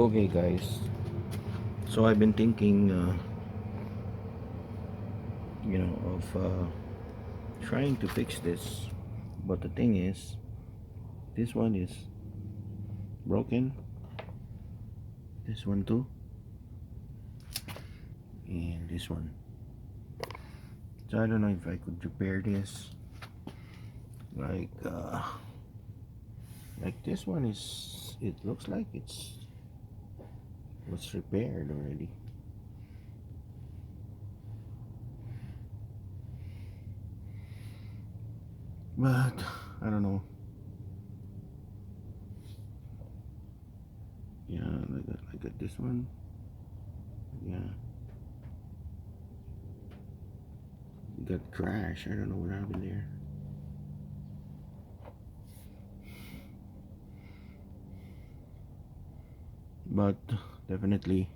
Okay guys, so I've been thinking of trying to fix this, but the thing is, this one is broken, this one too, and this one. So I don't know if I could repair this. Like this one is, it looks like was repaired already. But I don't know. Yeah, like this one. Yeah, it got crashed. I don't know what happened there. But definitely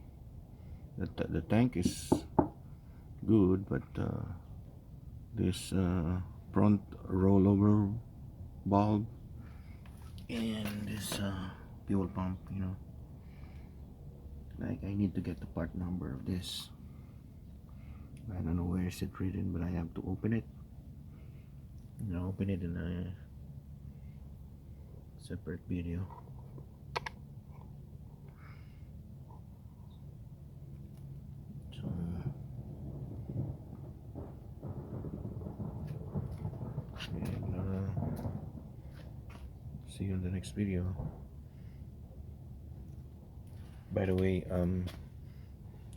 the tank is good, but this front rollover bulb and this fuel pump, like I need to get the part number of this. I don't know where is it written, but I have to open it. Open it in a separate video. So and see you in the next video. By the way, I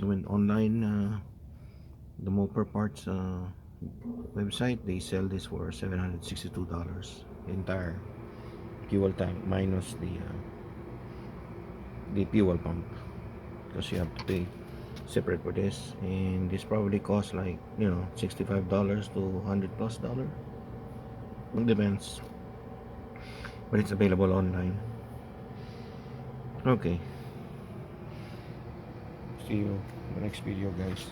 went online, the Moper Parts website. They sell this for $762, the entire fuel tank minus the fuel pump, because you have to pay separate for this, and this probably costs like $65 to $100+. It depends, but it's available online. Okay, see you in the next video guys.